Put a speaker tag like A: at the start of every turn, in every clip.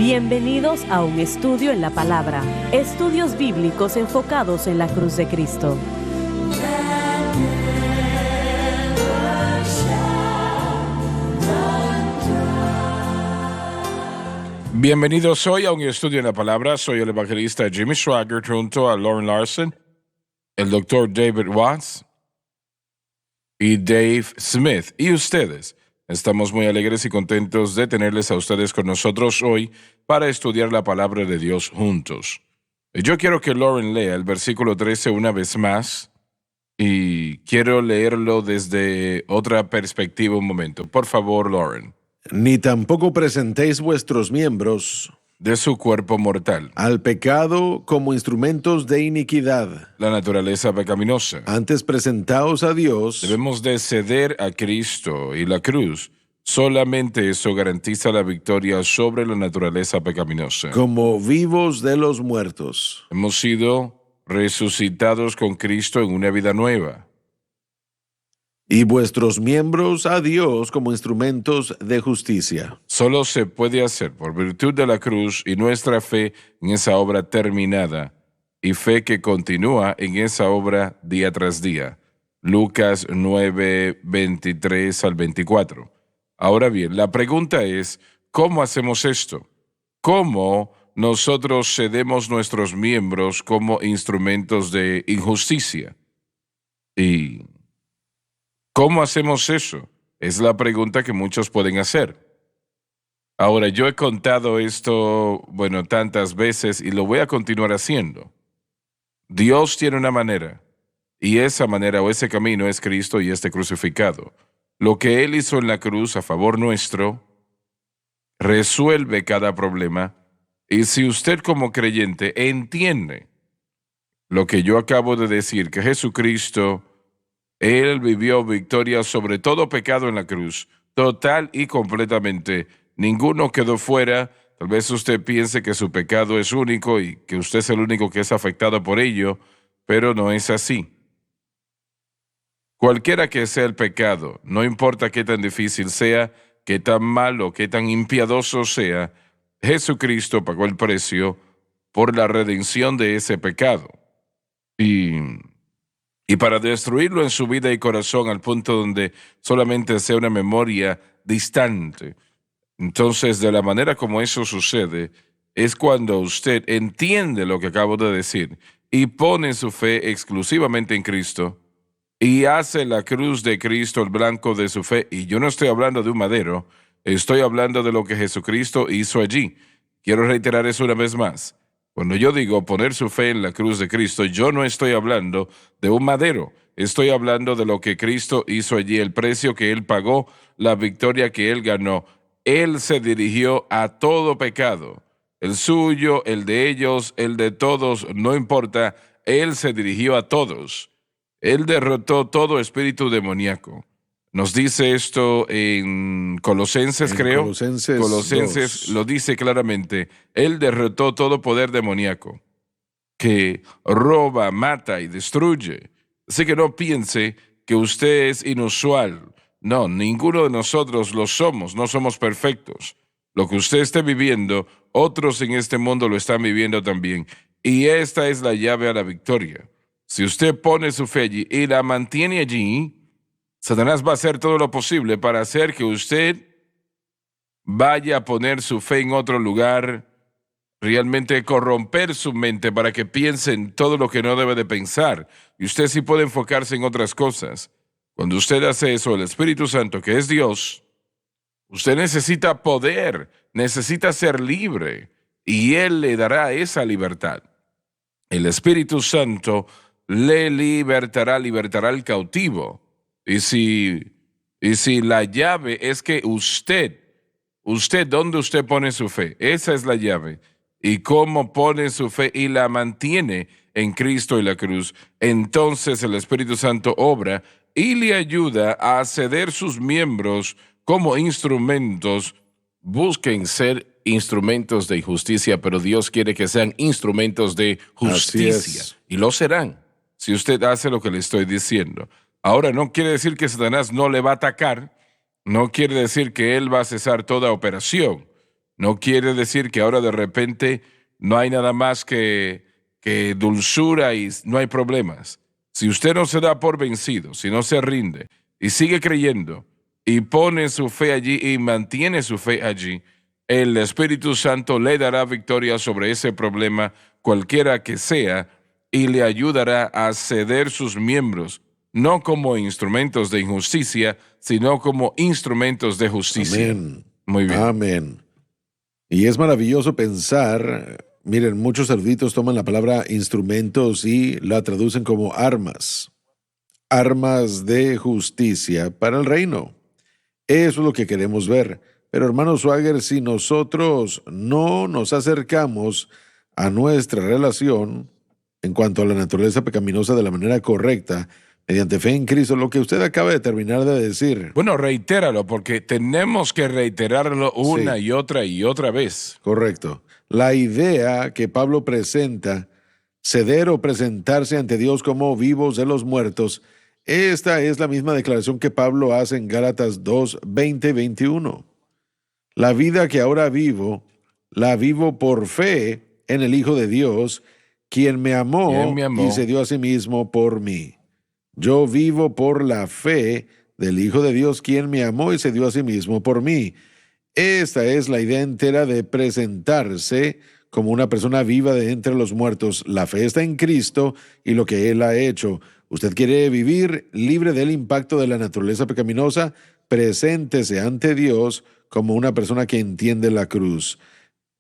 A: Bienvenidos a un estudio en la palabra. Estudios bíblicos enfocados en la cruz de Cristo.
B: Bienvenidos hoy a un estudio en la palabra. Soy el evangelista Jimmy Swaggart junto a Lauren Larson, el doctor David Watts y Dave Smith. Y ustedes, estamos muy alegres y contentos de tenerles a ustedes con nosotros hoy para estudiar la palabra de Dios juntos. Yo quiero que Lauren lea el versículo 13 una vez más y quiero leerlo desde otra perspectiva un momento. Por favor, Lauren.
C: Ni tampoco presentéis vuestros miembros
B: De su cuerpo mortal,
C: al pecado como instrumentos de iniquidad.
B: la naturaleza pecaminosa.
C: Antes presentaos a Dios
B: Debemos de ceder a Cristo y la cruz. Solamente eso garantiza la victoria sobre la naturaleza pecaminosa.
C: como vivos de los muertos.
B: Hemos sido resucitados con Cristo en una vida nueva.
C: Y vuestros miembros a Dios como instrumentos de justicia.
B: Solo se puede hacer por virtud de la cruz y nuestra fe en esa obra terminada y fe que continúa en esa obra día tras día. Lucas 9, 23 al 24. Ahora bien, la pregunta es, ¿cómo hacemos esto? ¿Cómo nosotros cedemos nuestros miembros como instrumentos de injusticia? ¿Y cómo hacemos eso? Es la pregunta que muchos pueden hacer. Ahora, yo he contado esto, tantas veces y lo voy a continuar haciendo. Dios tiene una manera, y esa manera o ese camino es Cristo y este crucificado. Lo que Él hizo en la cruz a favor nuestro resuelve cada problema, y si usted como creyente entiende lo que yo acabo de decir, que Jesucristo, Él vivió victoria sobre todo pecado en la cruz, total y completamente. Ninguno quedó fuera. Tal vez usted piense que su pecado es único y que usted es el único que es afectado por ello, pero no es así. Cualquiera que sea el pecado, no importa qué tan difícil sea, qué tan malo, qué tan impiadoso sea, Jesucristo pagó el precio por la redención de ese pecado. Y para destruirlo en su vida y corazón al punto donde solamente sea una memoria distante. Entonces, de la manera como eso sucede, es cuando usted entiende lo que acabo de decir y pone su fe exclusivamente en Cristo y hace la cruz de Cristo el blanco de su fe. Y yo no estoy hablando de un madero, estoy hablando de lo que Jesucristo hizo allí. Quiero reiterar eso una vez más. Cuando yo digo poner su fe en la cruz de Cristo, yo no estoy hablando de un madero. Estoy hablando de lo que Cristo hizo allí, el precio que Él pagó, la victoria que Él ganó. Él se dirigió a todo pecado. El suyo, el de ellos, el de todos, no importa. Él se dirigió a todos. Él derrotó todo espíritu demoníaco. Nos dice esto en Colosenses, creo. Colosenses
C: 2.
B: lo dice claramente. Él derrotó todo poder demoníaco que roba, mata y destruye. Así que no piense que usted es inusual. No, ninguno de nosotros lo somos. No somos perfectos. Lo que usted esté viviendo, otros en este mundo lo están viviendo también. Y esta es la llave a la victoria. Si usted pone su fe allí y la mantiene allí, Satanás va a hacer todo lo posible para hacer que usted vaya a poner su fe en otro lugar, realmente corromper su mente para que piense en todo lo que no debe de pensar. Y usted sí puede enfocarse en otras cosas. Cuando usted hace eso, el Espíritu Santo, que es Dios, usted necesita poder, necesita ser libre, y Él le dará esa libertad. El Espíritu Santo le libertará al cautivo. Y si la llave es que usted, ¿dónde usted pone su fe? Esa es la llave. Y cómo pone su fe y la mantiene en Cristo y la cruz, entonces el Espíritu Santo obra y le ayuda a ceder sus miembros como instrumentos. Busquen ser instrumentos de justicia, pero Dios quiere que sean instrumentos de justicia. Y lo serán, si usted hace lo que le estoy diciendo. Ahora, no quiere decir que Satanás no le va a atacar, no quiere decir que él va a cesar toda operación. No quiere decir que ahora de repente no hay nada más que dulzura y no hay problemas. Si usted no se da por vencido, si no se rinde y sigue creyendo y pone su fe allí y mantiene su fe allí, el Espíritu Santo le dará victoria sobre ese problema, cualquiera que sea, y le ayudará a ceder sus miembros, no como instrumentos de injusticia, sino como instrumentos de justicia.
C: Amén.
B: Muy bien.
C: Amén. Y es maravilloso pensar, miren, muchos eruditos toman la palabra instrumentos y la traducen como armas. Armas de justicia para el reino. Eso es lo que queremos ver. Pero hermano Swagger, si nosotros no nos acercamos a nuestra relación en cuanto a la naturaleza pecaminosa de la manera correcta, mediante fe en Cristo, lo que usted acaba de terminar de decir.
B: Bueno, reitéralo, porque tenemos que reiterarlo una
C: Sí.
B: y otra vez.
C: Correcto. La idea que Pablo presenta, ceder o presentarse ante Dios como vivos de los muertos, esta es la misma declaración que Pablo hace en Gálatas 2, 20 y 21. La vida que ahora vivo, la vivo por fe en el Hijo de Dios, quien me amó y se dio a sí mismo por mí. Yo vivo por la fe del Hijo de Dios, quien me amó y se dio a sí mismo por mí. Esta es la idea entera de presentarse como una persona viva de entre los muertos. La fe está en Cristo y lo que Él ha hecho. ¿Usted quiere vivir libre del impacto de la naturaleza pecaminosa? Preséntese ante Dios como una persona que entiende la cruz.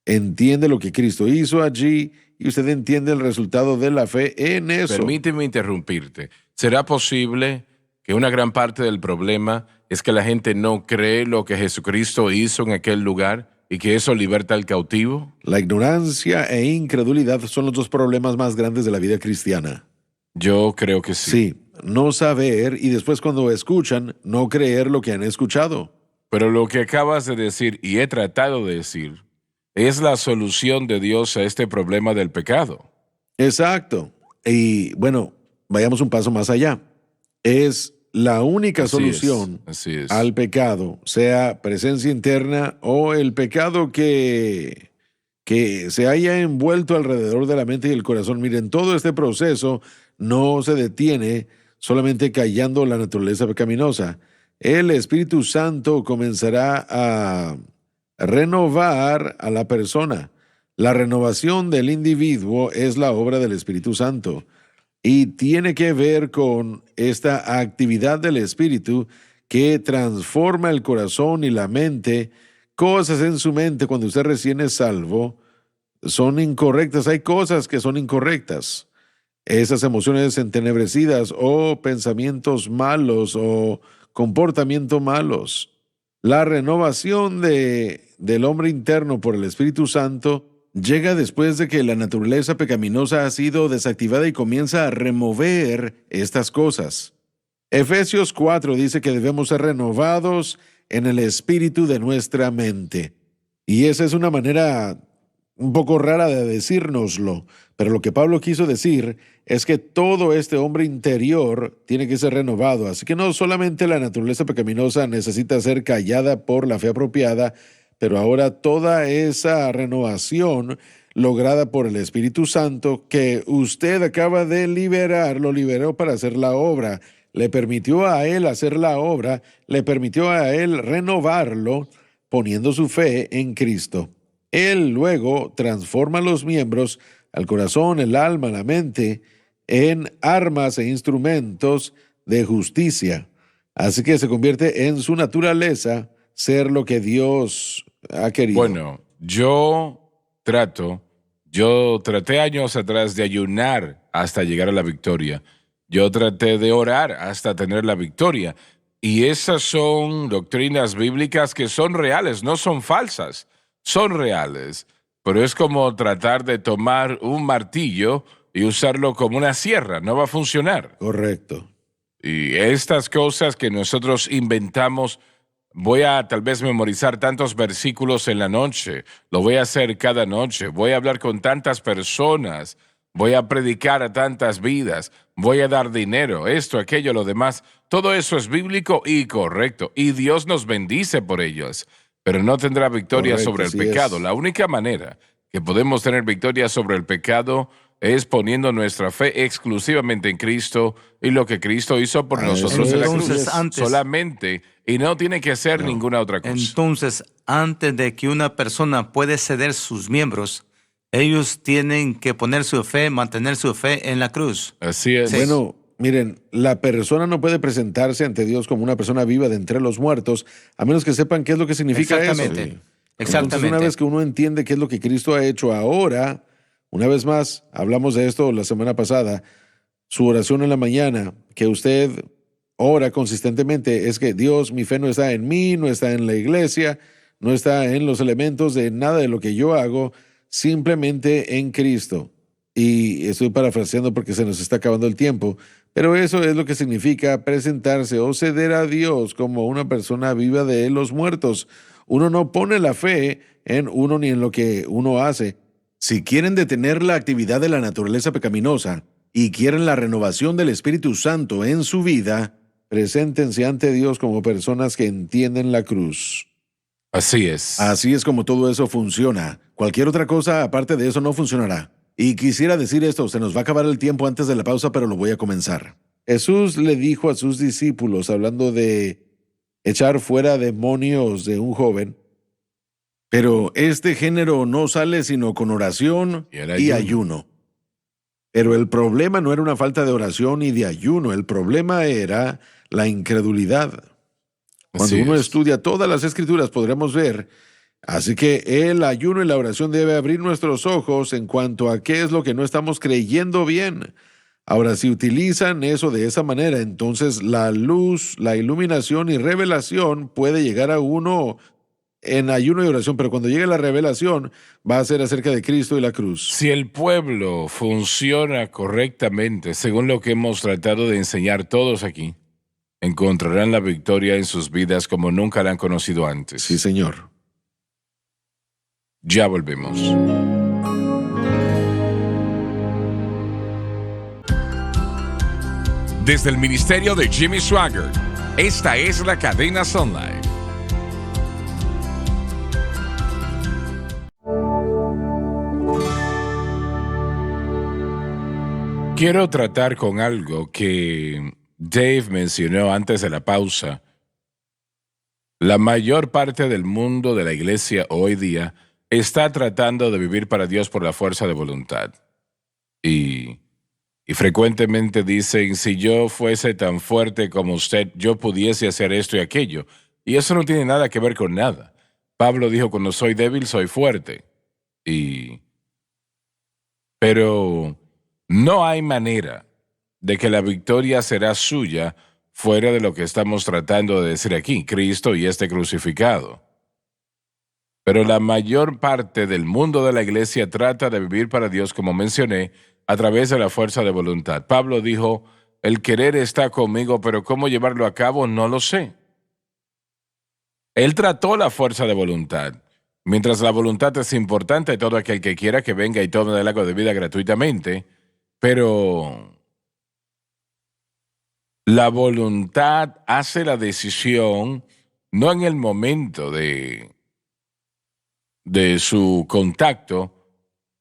C: Entiende lo que Cristo hizo allí y usted entiende el resultado de la fe en eso.
B: Permíteme interrumpirte. ¿Será posible que una gran parte del problema es que la gente no cree lo que Jesucristo hizo en aquel lugar y que eso liberta al cautivo?
C: La ignorancia e incredulidad son los dos problemas más grandes de la vida cristiana.
B: Yo creo que sí.
C: Sí, no saber y después cuando escuchan, no creer lo que han escuchado.
B: Pero lo que acabas de decir, y he tratado de decir, es la solución de Dios a este problema del pecado.
C: Exacto. Y bueno, vayamos un paso más allá. Es la única solución
B: Así es.
C: al pecado, sea presencia interna o el pecado que se haya envuelto alrededor de la mente y el corazón. Miren, todo este proceso no se detiene solamente callando la naturaleza pecaminosa. El Espíritu Santo comenzará a renovar a la persona. La renovación del individuo es la obra del Espíritu Santo y tiene que ver con esta actividad del Espíritu que transforma el corazón y la mente. Cosas en su mente cuando usted recién es salvo son incorrectas. Hay cosas que son incorrectas. Esas emociones entenebrecidas o pensamientos malos o comportamientos malos. La renovación del hombre interno por el Espíritu Santo llega después de que la naturaleza pecaminosa ha sido desactivada y comienza a remover estas cosas. Efesios 4 dice que debemos ser renovados en el espíritu de nuestra mente. Y esa es una manera un poco rara de decírnoslo, pero lo que Pablo quiso decir es que todo este hombre interior tiene que ser renovado. Así que no solamente la naturaleza pecaminosa necesita ser callada por la fe apropiada, pero ahora toda esa renovación lograda por el Espíritu Santo que usted acaba de liberar, lo liberó para hacer la obra. Le permitió a él hacer la obra, le permitió a él renovarlo poniendo su fe en Cristo. Él luego transforma los miembros, al corazón, el alma, la mente, en armas e instrumentos de justicia. Así que se convierte en su naturaleza ser lo que Dios ha querido.
B: Bueno, yo traté años atrás de ayunar hasta llegar a la victoria. Yo traté de orar hasta tener la victoria. Y esas son doctrinas bíblicas que son reales, no son falsas. Son reales, pero es como tratar de tomar un martillo y usarlo como una sierra, no va a funcionar.
C: Correcto.
B: Y estas cosas que nosotros inventamos, voy a tal vez memorizar tantos versículos en la noche, lo voy a hacer cada noche, voy a hablar con tantas personas, voy a predicar a tantas vidas, voy a dar dinero, esto, aquello, lo demás. Todo eso es bíblico y correcto, y Dios nos bendice por ellos. pero no tendrá victoria
C: Correcto,
B: sobre el
C: así
B: pecado.
C: es.
B: La única manera que podemos tener victoria sobre el pecado es poniendo nuestra fe exclusivamente en Cristo y lo que Cristo hizo por
C: A eso
B: nosotros en la
C: es, así
B: cruz.
D: Entonces,
C: es.
B: Solamente, y no tiene que ser
C: No.
B: ninguna otra cosa.
D: Entonces, antes de que una persona pueda ceder sus miembros, ellos tienen que poner su fe, mantener su fe en la cruz.
B: Así es.
D: Sí.
C: Bueno, miren, la persona no puede presentarse ante Dios como una persona viva de entre los muertos, a menos que sepan qué es lo que significa
D: Exactamente.
C: eso.
D: Exactamente.
C: Entonces, una vez que uno entiende qué es lo que Cristo ha hecho ahora, una vez más, hablamos de esto la semana pasada, su oración en la mañana, que usted ora consistentemente, es que Dios, mi fe no está en mí, no está en la iglesia, no está en los elementos de nada de lo que yo hago, simplemente en Cristo. Y estoy parafraseando porque se nos está acabando el tiempo, pero eso es lo que significa presentarse o ceder a Dios como una persona viva de los muertos. Uno no pone la fe en uno ni en lo que uno hace. Si quieren detener la actividad de la naturaleza pecaminosa y quieren la renovación del Espíritu Santo en su vida, preséntense ante Dios como personas que entienden la cruz.
B: Así es.
C: Así es como todo eso funciona. Cualquier otra cosa aparte de eso no funcionará. Y quisiera decir esto, se nos va a acabar el tiempo antes de la pausa, pero lo voy a comenzar. Jesús le dijo a sus discípulos, hablando de echar fuera demonios de un joven, pero este género no sale sino con oración
B: Y el
C: y
B: ayuno.
C: ayuno. Pero el problema no era una falta de oración y de ayuno, el problema era la incredulidad. Cuando
B: Así
C: uno
B: es.
C: estudia todas las escrituras podremos ver, así que el ayuno y la oración debe abrir nuestros ojos en cuanto a qué es lo que no estamos creyendo bien. Ahora, si utilizan eso de esa manera, entonces la luz, la iluminación y revelación puede llegar a uno en ayuno y oración, pero cuando llegue la revelación va a ser acerca de Cristo y la cruz.
B: Si el pueblo funciona correctamente, según lo que hemos tratado de enseñar todos aquí, encontrarán la victoria en sus vidas como nunca la han conocido antes.
C: Sí, Señor.
B: Ya volvemos. Desde el ministerio de Jimmy Swaggart, esta es la cadena Sunlight. Quiero tratar con algo que Dave mencionó antes de la pausa. La mayor parte del mundo de la iglesia hoy día está tratando de vivir para Dios por la fuerza de voluntad. Y frecuentemente dicen, si yo fuese tan fuerte como usted, yo pudiese hacer esto y aquello. Y eso no tiene nada que ver con nada. Pablo dijo, cuando soy débil, soy fuerte. Pero no hay manera de que la victoria será suya fuera de lo que estamos tratando de decir aquí, Cristo y este crucificado. Pero la mayor parte del mundo de la iglesia trata de vivir para Dios, como mencioné, a través de la fuerza de voluntad. Pablo dijo, el querer está conmigo, pero cómo llevarlo a cabo no lo sé. Él trató la fuerza de voluntad. Mientras la voluntad es importante, todo aquel que quiera que venga y tome el agua de vida gratuitamente, pero la voluntad hace la decisión no en el momento de su contacto,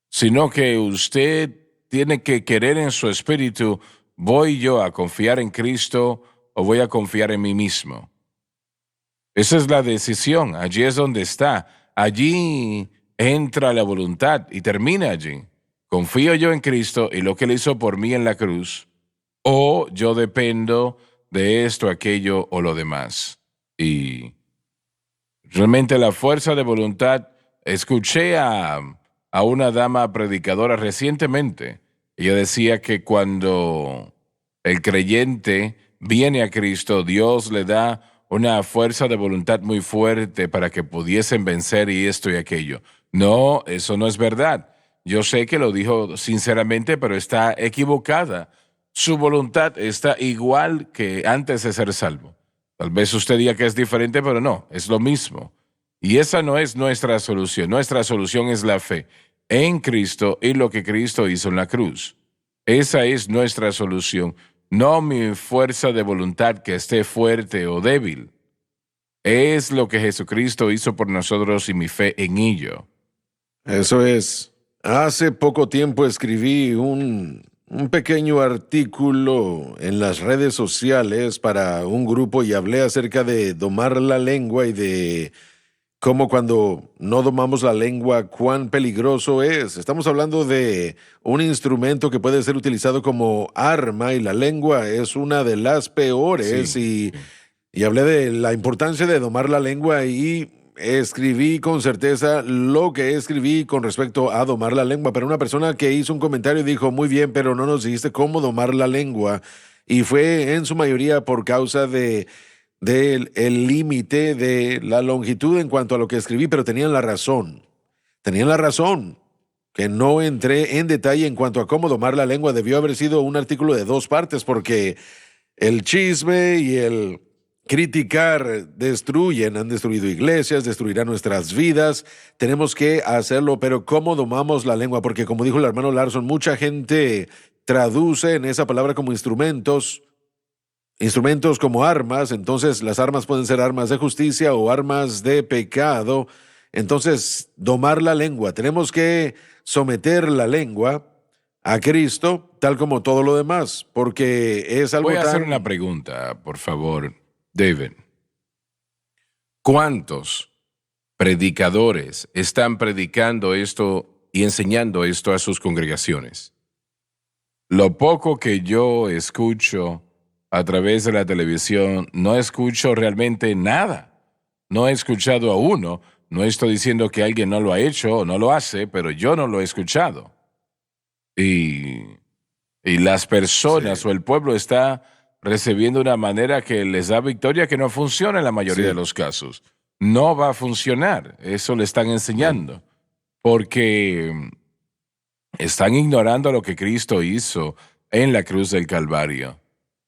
B: sino que usted tiene que querer en su espíritu, ¿voy yo a confiar en Cristo o voy a confiar en mí mismo? Esa es la decisión, allí es donde está. Allí entra la voluntad y termina allí. ¿Confío yo en Cristo y lo que Él hizo por mí en la cruz? ¿O yo dependo de esto, aquello o lo demás? Y realmente la fuerza de voluntad, escuché a una dama predicadora recientemente. Ella decía que cuando el creyente viene a Cristo, Dios le da una fuerza de voluntad muy fuerte para que pudiesen vencer y esto y aquello. No, eso no es verdad. Yo sé que lo dijo sinceramente, pero está equivocada. Su voluntad está igual que antes de ser salvo. Tal vez usted diga que es diferente, pero no, es lo mismo. Y esa no es nuestra solución. Nuestra solución es la fe en Cristo y lo que Cristo hizo en la cruz. Esa es nuestra solución. No mi fuerza de voluntad que esté fuerte o débil. Es lo que Jesucristo hizo por nosotros y mi fe en ello.
C: Eso es. Hace poco tiempo escribí un pequeño artículo en las redes sociales para un grupo y hablé acerca de domar la lengua y de cómo cuando no domamos la lengua, cuán peligroso es. Estamos hablando de un instrumento que puede ser utilizado como arma y la lengua es una de las peores
B: Sí.
C: y hablé de la importancia de domar la lengua y escribí con certeza lo que escribí con respecto a domar la lengua, pero una persona que hizo un comentario dijo, muy bien, pero no nos dijiste cómo domar la lengua. Y fue en su mayoría por causa del el límite de la longitud en cuanto a lo que escribí, pero tenían la razón. Tenían la razón. Que no entré en detalle en cuanto a cómo domar la lengua. Debió haber sido un artículo de 2 partes porque el chisme y el criticar destruyen, han destruido iglesias, destruirán nuestras vidas. Tenemos que hacerlo, pero ¿cómo domamos la lengua? Porque como dijo el hermano Larson, mucha gente traduce en esa palabra como instrumentos como armas. Entonces las armas pueden ser armas de justicia o armas de pecado. Entonces, domar la lengua. Tenemos que someter la lengua a Cristo, tal como todo lo demás, porque es algo
B: Voy a hacer
C: tan...
B: una pregunta, por favor, David. ¿Cuántos predicadores están predicando esto y enseñando esto a sus congregaciones? Lo poco que yo escucho a través de la televisión, no escucho realmente nada. No he escuchado a uno. No estoy diciendo que alguien no lo ha hecho o no lo hace, pero yo no lo he escuchado. Y las personas
C: Sí.
B: o el pueblo está recibiendo una manera que les da victoria que no funciona en la mayoría
C: Sí.
B: de los casos. No va a funcionar. Eso le están enseñando. Porque están ignorando lo que Cristo hizo en la cruz del Calvario.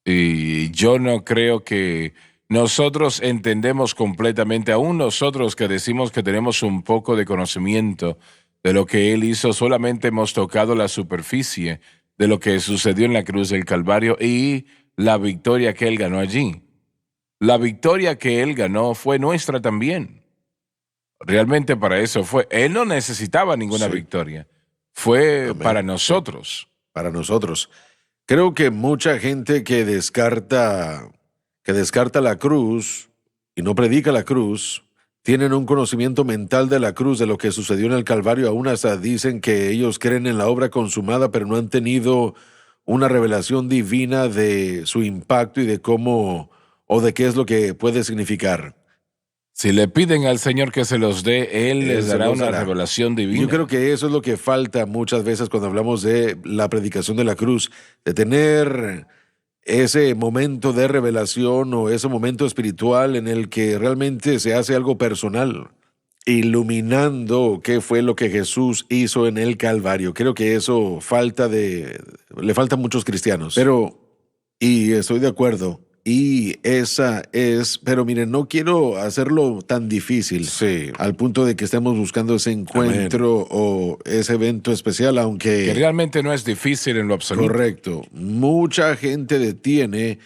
B: Y yo no creo que nosotros entendemos completamente, aún nosotros que decimos que tenemos un poco de conocimiento de lo que Él hizo, solamente hemos tocado la superficie de lo que sucedió en la cruz del Calvario y la victoria que Él ganó allí. La victoria que Él ganó fue nuestra también. Realmente para eso fue. Él no necesitaba ninguna
C: Sí.
B: victoria. Fue
C: Amén.
B: para
C: Sí.
B: nosotros.
C: Para nosotros. Creo que mucha gente que descarta la cruz y no predica la cruz, tienen un conocimiento mental de la cruz, de lo que sucedió en el Calvario. Aún hasta dicen que ellos creen en la obra consumada, pero no han tenido una revelación divina de su impacto y de cómo o de qué es lo que puede significar.
B: Si le piden al Señor que se los dé, Él les
C: Se
B: dará
C: los
B: una
C: dará.
B: revelación
C: Y
B: divina.
C: yo creo que eso es lo que falta muchas veces cuando hablamos de la predicación de la cruz, de tener ese momento de revelación o ese momento espiritual en el que realmente se hace algo personal, iluminando qué fue lo que Jesús hizo en el Calvario. Creo que eso le falta a muchos cristianos. Y estoy de acuerdo. Y pero miren, no quiero hacerlo tan difícil.
B: Sí.
C: Al punto de que estemos buscando ese encuentro o ese evento especial, aunque...
B: Que realmente no es difícil en lo absoluto.
C: Correcto. Mucha gente detiene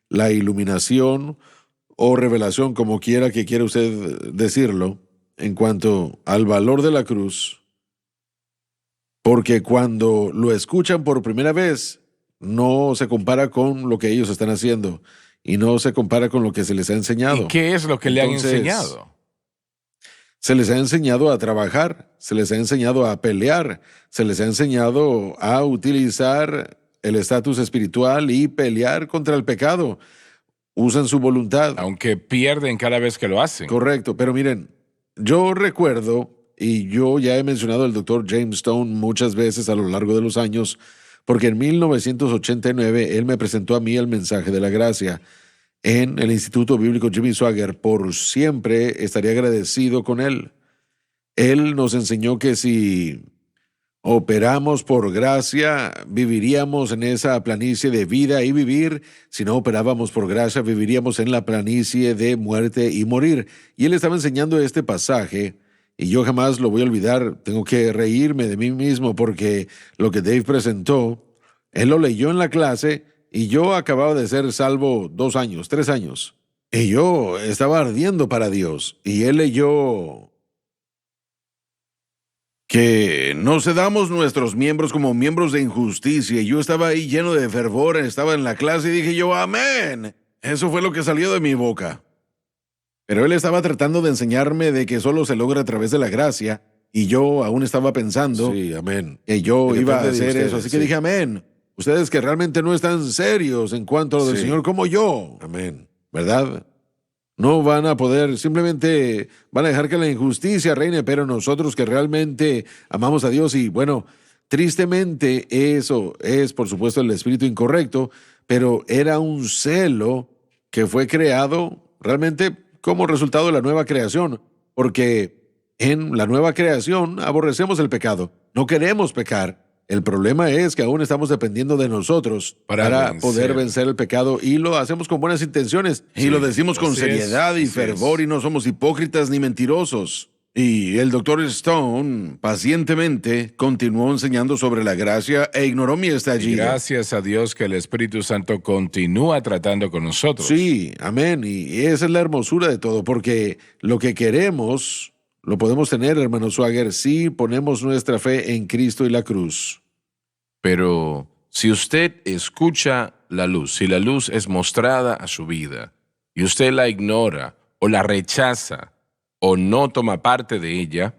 C: la iluminación o revelación, como quiera usted decirlo, en cuanto al valor de la cruz, porque cuando lo escuchan por primera vez, no se compara con lo que ellos están haciendo y no se compara con lo que se les ha enseñado.
B: ¿Y qué es lo que le han
C: Entonces,
B: enseñado?
C: Se les ha enseñado a trabajar, se les ha enseñado a pelear, se les ha enseñado a utilizar el estatus espiritual y pelear contra el pecado. Usan su voluntad.
B: Aunque pierden cada vez que lo hacen.
C: Correcto, pero miren, yo recuerdo, y yo ya he mencionado al doctor James Stone muchas veces a lo largo de los años, porque en 1989 él me presentó a mí el mensaje de la gracia en el Instituto Bíblico Jimmy Swaggart. Por siempre estaré agradecido con él. Él nos enseñó que si operamos por gracia, viviríamos en esa planicie de vida y vivir. Si no operábamos por gracia, viviríamos en la planicie de muerte y morir. Y él estaba enseñando este pasaje, y yo jamás lo voy a olvidar. Tengo que reírme de mí mismo porque lo que Dave presentó, él lo leyó en la clase y yo acababa de ser salvo 2 años, 3 años. Y yo estaba ardiendo para Dios. Y él leyó que no cedamos nuestros miembros como miembros de injusticia. Y yo estaba ahí lleno de fervor, estaba en la clase y dije yo, amén. Eso fue lo que salió de mi boca. Pero él estaba tratando de enseñarme de que solo se logra a través de la gracia. Y yo aún estaba pensando
B: Sí, amén.
C: que yo
B: Que
C: iba a
B: depende de
C: hacer
B: ustedes,
C: eso. Así
B: sí.
C: que dije, amén. Ustedes que realmente no están serios en cuanto a lo del
B: Sí.
C: Señor como yo.
B: Amén.
C: ¿Verdad? No van a poder, simplemente van a dejar que la injusticia reine, pero nosotros que realmente amamos a Dios y bueno, tristemente eso es por supuesto el espíritu incorrecto, pero era un celo que fue creado realmente como resultado de la nueva creación, porque en la nueva creación aborrecemos el pecado, no queremos pecar. El problema es que aún estamos dependiendo de nosotros para poder vencer el pecado y lo hacemos con buenas intenciones y
B: Sí,
C: lo decimos con
B: así
C: seriedad y
B: es, así
C: fervor
B: es.
C: y no somos hipócritas ni mentirosos. Y el doctor Stone pacientemente continuó enseñando sobre la gracia e ignoró mi
B: Y
C: estallido.
B: gracias a Dios que el Espíritu Santo continúa tratando con nosotros.
C: Sí, amén. Y esa es la hermosura de todo, porque lo que queremos lo podemos tener, hermano Swagger, si ponemos nuestra fe en Cristo y la cruz.
B: Pero si usted escucha la luz, si la luz es mostrada a su vida y usted la ignora o la rechaza o no toma parte de ella,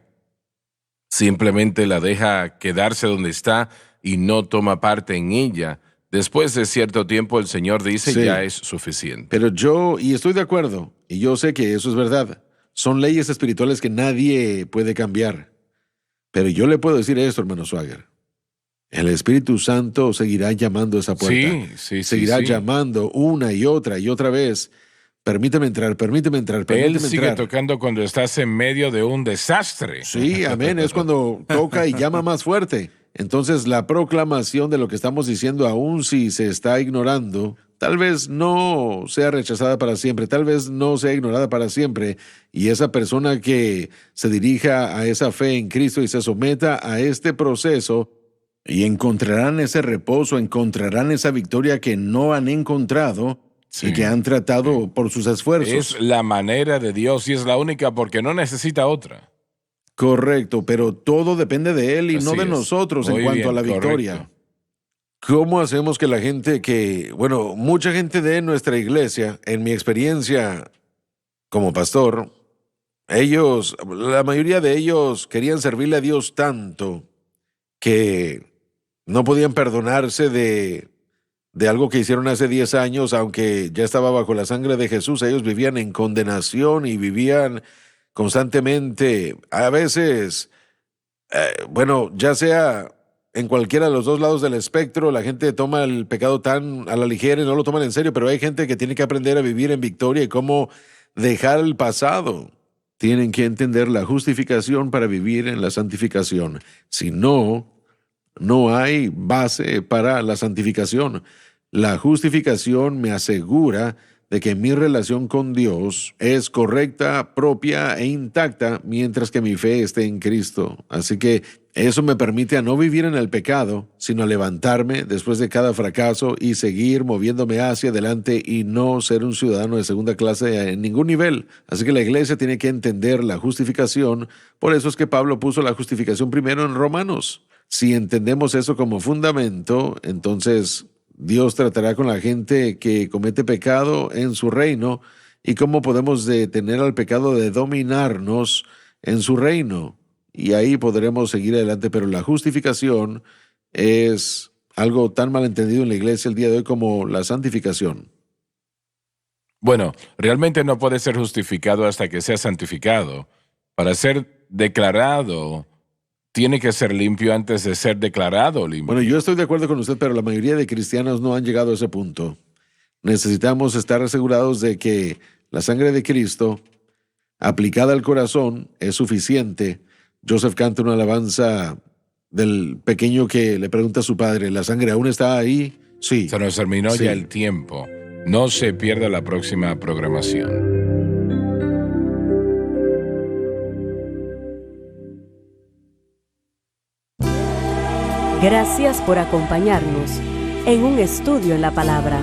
B: simplemente la deja quedarse donde está y no toma parte en ella, después de cierto tiempo el Señor dice
C: Sí.
B: ya es suficiente.
C: Pero y estoy de acuerdo, y yo sé que eso es verdad. Son leyes espirituales que nadie puede cambiar. Pero yo le puedo decir esto, hermano Swagger. El Espíritu Santo seguirá llamando a esa puerta.
B: Sí.
C: Seguirá llamando una y otra vez. Permíteme entrar, permíteme entrar, permíteme
B: Él sigue
C: entrar.
B: tocando cuando estás en medio de un desastre.
C: Sí, amén. Es cuando toca y llama más fuerte. Entonces, la proclamación de lo que estamos diciendo, aun si se está ignorando, tal vez no sea rechazada para siempre, tal vez no sea ignorada para siempre. Y esa persona que se dirija a esa fe en Cristo y se someta a este proceso, y encontrarán ese reposo, encontrarán esa victoria que no han encontrado
B: Sí.
C: y que han tratado por sus esfuerzos.
B: Es la manera de Dios y es la única porque no necesita otra.
C: Correcto, pero todo depende de Él y
B: Así
C: no de
B: es.
C: nosotros en
B: Muy
C: cuanto a
B: bien,
C: la victoria.
B: correcto.
C: ¿Cómo hacemos que la gente mucha gente de nuestra iglesia, en mi experiencia como pastor, la mayoría de ellos querían servirle a Dios tanto que no podían perdonarse de algo que hicieron hace 10 años, aunque ya estaba bajo la sangre de Jesús. Ellos vivían en condenación y vivían constantemente, a veces, ya sea en cualquiera de los dos lados del espectro, la gente toma el pecado tan a la ligera y no lo toman en serio, pero hay gente que tiene que aprender a vivir en victoria y cómo dejar el pasado. Tienen que entender la justificación para vivir en la santificación. Si no, no hay base para la santificación. La justificación me asegura de que mi relación con Dios es correcta, propia e intacta, mientras que mi fe esté en Cristo. Así que eso me permite a no vivir en el pecado, sino a levantarme después de cada fracaso y seguir moviéndome hacia adelante y no ser un ciudadano de segunda clase en ningún nivel. Así que la iglesia tiene que entender la justificación. Por eso es que Pablo puso la justificación primero en Romanos. Si entendemos eso como fundamento, entonces Dios tratará con la gente que comete pecado en su reino y cómo podemos detener al pecado de dominarnos en su reino. Y ahí podremos seguir adelante, pero la justificación es algo tan malentendido en la iglesia el día de hoy como la santificación.
B: Bueno, realmente no puede ser justificado hasta que sea santificado. Para ser declarado, tiene que ser limpio antes de ser declarado limpio.
C: Bueno, yo estoy de acuerdo con usted, pero la mayoría de cristianos no han llegado a ese punto. Necesitamos estar asegurados de que la sangre de Cristo, aplicada al corazón, es suficiente. Joseph canta una alabanza del pequeño que le pregunta a su padre, ¿la sangre aún está ahí? Sí.
B: Se nos terminó
C: Sí.
B: ya el tiempo. No se pierda la próxima programación.
A: Gracias por acompañarnos en un estudio en la palabra.